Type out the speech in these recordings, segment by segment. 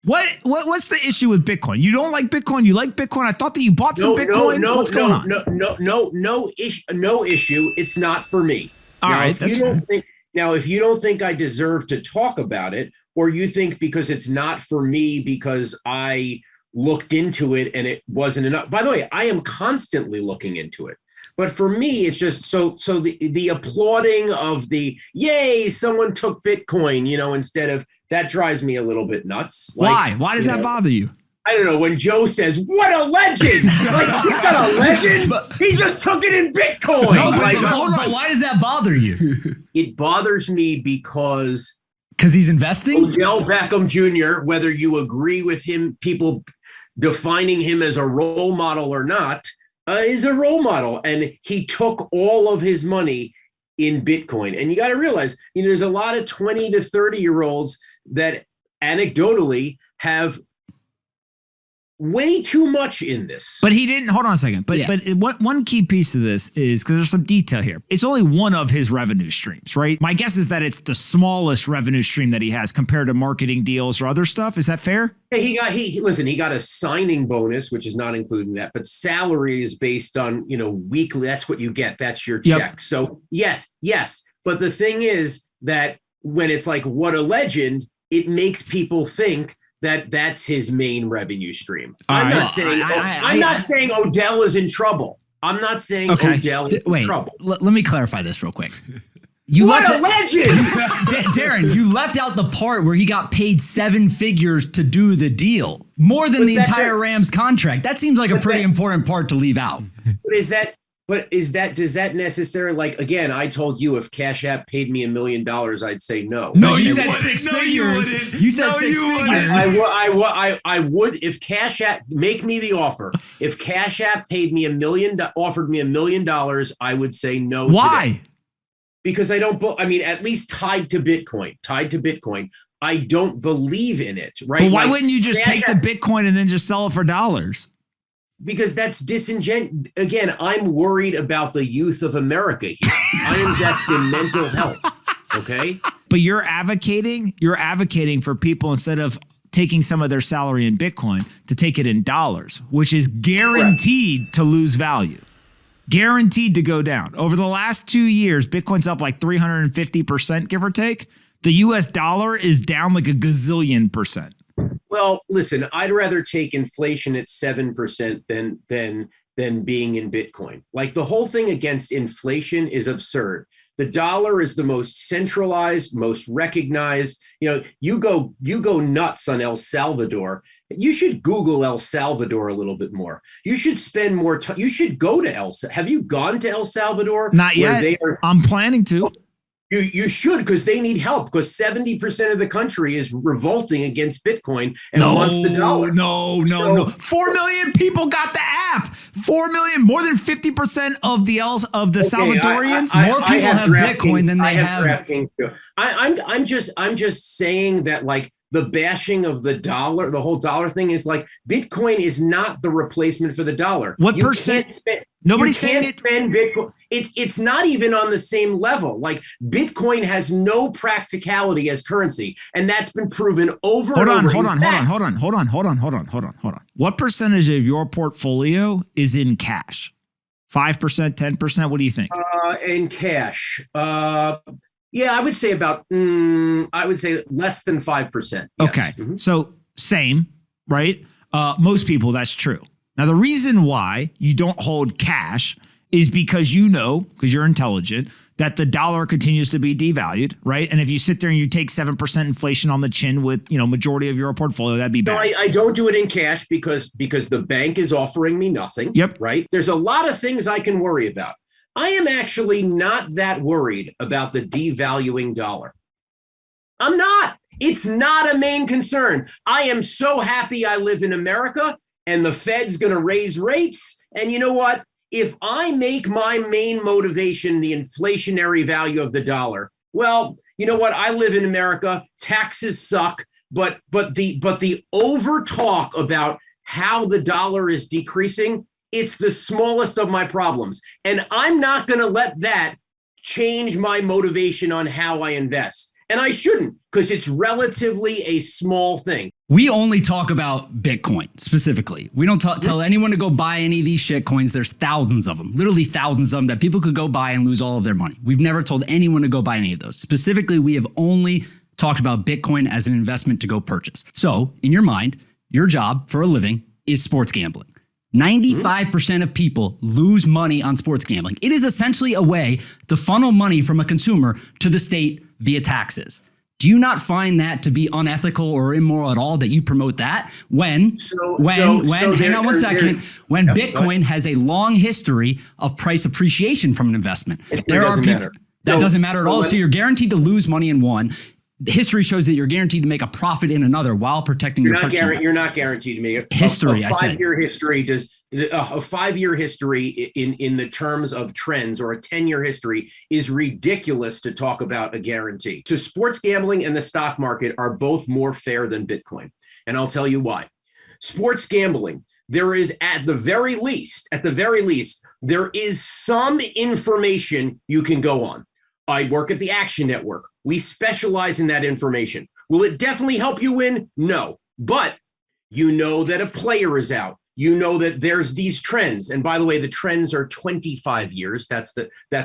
What's the issue with Bitcoin? You don't like Bitcoin. You like Bitcoin. I thought that you bought some Bitcoin. What's going on? No issue. It's not for me. All right. If you don't think I deserve to talk about it, or you think because it's not for me because I looked into it and it wasn't enough. By the way, I am constantly looking into it. But for me, it's just so the applauding of the yay, someone took Bitcoin, instead of that drives me a little bit nuts. Why? Why does that bother you? I don't know. When Joe says, "What a legend!" Like, he's not a legend. He just took it in Bitcoin. No, but why does that bother you? It bothers me because he's investing. Odell Beckham Jr., whether you agree with him, people defining him as a role model or not, is a role model. And he took all of his money in Bitcoin. And you got to realize, there's a lot of 20 to 30-year-olds that anecdotally have way too much in this. But he didn't, hold on a second. But one key piece of this is, because there's some detail here, it's only one of his revenue streams, right? My guess is that it's the smallest revenue stream that he has compared to marketing deals or other stuff. Is that fair? Yeah, he got a signing bonus, which is not including that, but salary is based on, weekly. That's what you get. That's your check. Yep. So yes. But the thing is that when it's like, what a legend, it makes people think that that's his main revenue stream. I'm not saying Odell is in trouble. I'm not saying Odell is in trouble. Let me clarify this real quick. What a legend! Darren, you left out the part where he got paid 7 figures to do the deal. More than the entire Rams contract. That seems like a pretty important part to leave out. Does that necessarily, again, I told you if Cash App paid me $1 million, I'd say no. No, you said 6 figures. You said 6 figures. I would, if Cash App, make me the offer. If Cash App paid me offered me $1 million, I would say no. Why? Today. Because I don't, at least tied to Bitcoin, I don't believe in it, right? But why wouldn't you just take the Bitcoin and then just sell it for dollars? Because that's disingenuous. Again, I'm worried about the youth of America here. I invest in mental health, okay? But you're advocating for people, instead of taking some of their salary in Bitcoin, to take it in dollars, which is guaranteed to lose value. Guaranteed to go down. Over the last 2 years, Bitcoin's up like 350%, give or take. The US dollar is down like a gazillion percent. Well, listen, I'd rather take inflation at 7% than being in Bitcoin. Like, the whole thing against inflation is absurd. The dollar is the most centralized, most recognized. You go nuts on El Salvador. You should Google El Salvador a little bit more. You should spend more time. You should go to Have you gone to El Salvador? Not yet. I'm planning to. You should, because they need help, because 70% of the country is revolting against Bitcoin and wants the dollar. No. 4 million people got the app. 4 million, more than 50% of the Salvadorians. More people have Bitcoin than they have. DraftKings too. I'm just saying that, the bashing of the dollar, the whole dollar thing is Bitcoin is not the replacement for the dollar. What percent? Nobody's saying it. Spend Bitcoin. It's not even on the same level. Bitcoin has no practicality as currency, and that's been proven over and over. Hold on. What percentage of your portfolio is in cash? 5%, 10%? What do you think? In cash. Yeah, I would say less than 5%. Yes. Okay. Mm-hmm. So same, right? Most people, that's true. Now, the reason why you don't hold cash is because because you're intelligent, that the dollar continues to be devalued, right? And if you sit there and you take 7% inflation on the chin with, majority of your portfolio, that'd be bad. No, I don't do it in cash because the bank is offering me nothing. Yep. Right? There's a lot of things I can worry about. I am actually not that worried about the devaluing dollar. I'm not. It's not a main concern. I am so happy I live in America, and the Fed's going to raise rates. And you know what? If I make my main motivation the inflationary value of the dollar, well, you know what? I live in America. Taxes suck, but the over talk about how the dollar is decreasing, it's the smallest of my problems. And I'm not going to let that change my motivation on how I invest. And I shouldn't, because it's relatively a small thing. We only talk about Bitcoin specifically. We don't tell anyone to go buy any of these shit coins. There's thousands of them, literally thousands of them that people could go buy and lose all of their money. We've never told anyone to go buy any of those. Specifically, we have only talked about Bitcoin as an investment to go purchase. So in your mind, your job for a living is sports gambling. 95% of people lose money on sports gambling. It is essentially a way to funnel money from a consumer to the state via taxes. Do you not find that to be unethical or immoral at all that you promote that when hang on one second, when Bitcoin has a long history of price appreciation from an investment? There are people that doesn't matter at all. So you're guaranteed to lose money in one. The history shows that you're guaranteed to make a profit in another while protecting your purchasing. You're not guaranteed to make history. A 5-year history a 5-year history in the terms of trends, or a 10-year history, is ridiculous to talk about a guarantee. So sports gambling and the stock market are both more fair than Bitcoin, and I'll tell you why. Sports gambling, there is at the very least, there is some information you can go on. I work at the Action Network. We specialize in that information. Will it definitely help you win? No. But you know that a player is out. You know that there's these trends. And by the way, the trends are 25 years. That's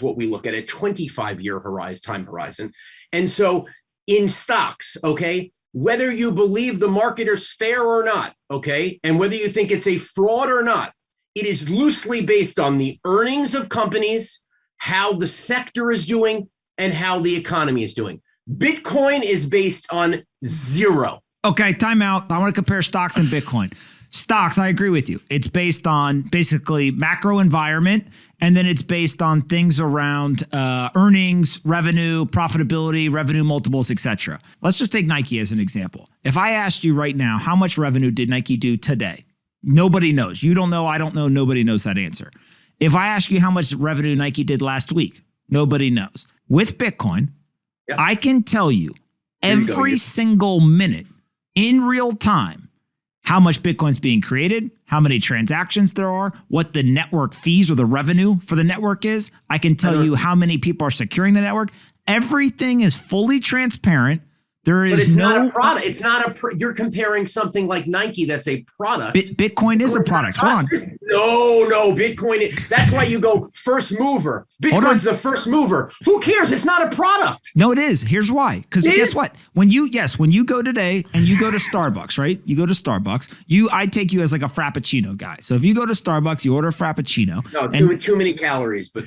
what we look at, a 25-year time horizon. And so in stocks, okay, whether you believe the market is fair or not, okay, and whether you think it's a fraud or not, it is loosely based on the earnings of companies, how the sector is doing, and how the economy is doing. Bitcoin is based on zero. Okay, time out. I want to compare stocks and Bitcoin. Stocks, I agree with you. It's based on basically macro environment, and then it's based on things around earnings, revenue, profitability, revenue multiples, etc. Let's just take Nike as an example. If I asked you right now, how much revenue did Nike do today? Nobody knows. You don't know, I don't know, nobody knows that answer. If I ask you how much revenue Nike did last week, nobody knows. With Bitcoin, yep, I can tell you every single minute in real time how much Bitcoin's being created, how many transactions there are, what the network fees or the revenue for the network is. I can tell you how many people are securing the network. Everything is fully transparent. There is not a product. It's not you're comparing something like Nike that's a product. Bitcoin is a product. Hold on. No, Bitcoin. That's why you go first mover. Bitcoin's the first mover. Who cares? It's not a product. No, it is. Here's why. Because guess what? When you go today and you go to Starbucks, right? You go to Starbucks. I take you as like a Frappuccino guy. So if you go to Starbucks, you order a Frappuccino. No, too many calories. But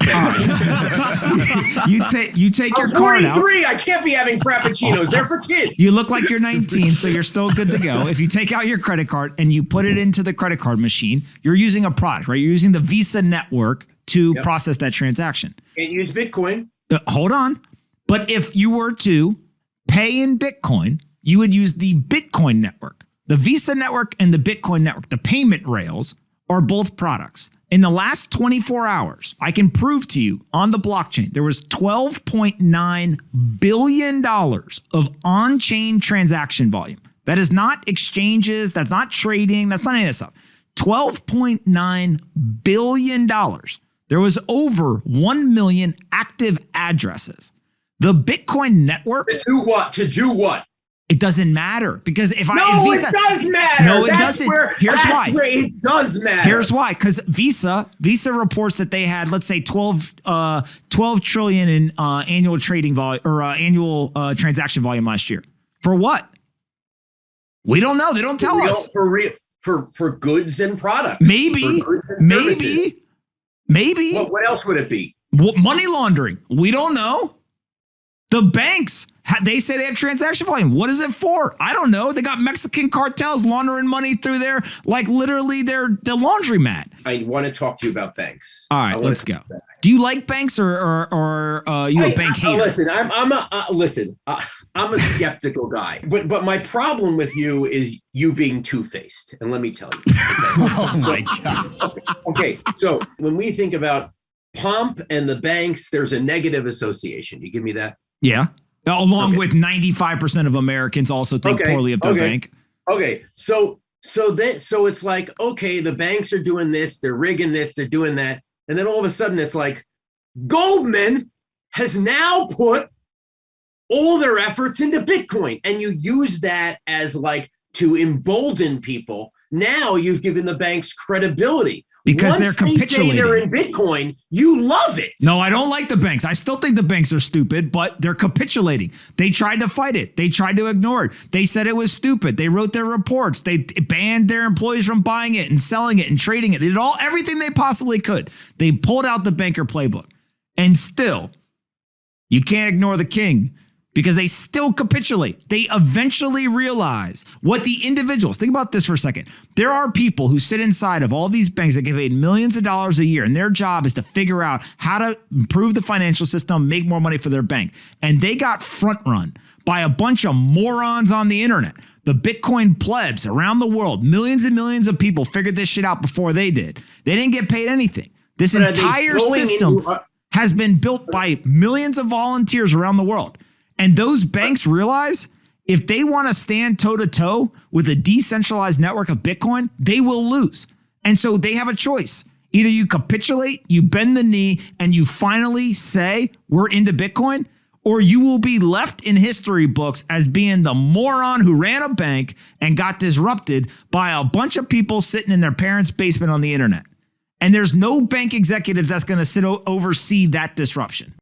you take your card out. 43. I can't be having Frappuccinos. They're for kids. You look like you're 19, so you're still good to go. If you take out your credit card and you put it into the credit card machine, you're using a product, right? You're using the Visa network to process that transaction. Can't use Bitcoin. Hold on. But if you were to pay in Bitcoin, you would use the Bitcoin network. The Visa network and the Bitcoin network, the payment rails, are both products. In the last 24 hours, I can prove to you on the blockchain, there was $12.9 billion of on-chain transaction volume. That is not exchanges, that's not trading, that's not any of this stuff. $12.9 billion. There was over 1 million active addresses. The Bitcoin network. To do what? To do what? It doesn't matter because if Visa, it does matter. No, it doesn't. Here's why. Where it does matter. Here's why. Because Visa reports that they had, let's say, 12 trillion in annual trading volume or annual transaction volume last year. For what? We don't know. They don't tell us. For goods and products. Maybe. What else would it be? Money laundering. We don't know. The banks. They say they have transaction volume. What is it for? I don't know. They got Mexican cartels laundering money through there, like literally the laundromat. I want to talk to you about banks. All right, let's go. Do you like banks or you a bank hater? Listen, I'm a skeptical guy, but my problem with you is you being two-faced, and let me tell you. Okay? My God. Okay, so when we think about Pomp and the banks, there's a negative association. You give me that? Yeah. Along with 95% of Americans also think poorly of their bank. Okay. So it's like, okay, the banks are doing this, they're rigging this, they're doing that. And then all of a sudden it's like Goldman has now put all their efforts into Bitcoin. And you use that as like to embolden people. Now you've given the banks credibility. Because Once they're capitulating. they say they're in Bitcoin, you love it. No, I don't like the banks. I still think the banks are stupid, but they're capitulating. They tried to fight it. They tried to ignore it. They said it was stupid. They wrote their reports. They banned their employees from buying it and selling it and trading it. They did everything they possibly could. They pulled out the banker playbook. And still, you can't ignore the king, because they still capitulate. They eventually realize what the individuals, think about this for a second. There are people who sit inside of all these banks that get paid millions of dollars a year, and their job is to figure out how to improve the financial system, make more money for their bank. And they got front run by a bunch of morons on the internet. The Bitcoin plebs around the world, millions and millions of people figured this shit out before they did. They didn't get paid anything. This entire system has been built by millions of volunteers around the world. And those banks realize if they want to stand toe-to-toe with a decentralized network of Bitcoin, they will lose. And so they have a choice. Either you capitulate, you bend the knee, and you finally say, we're into Bitcoin, or you will be left in history books as being the moron who ran a bank and got disrupted by a bunch of people sitting in their parents' basement on the internet. And there's no bank executives that's going to oversee that disruption.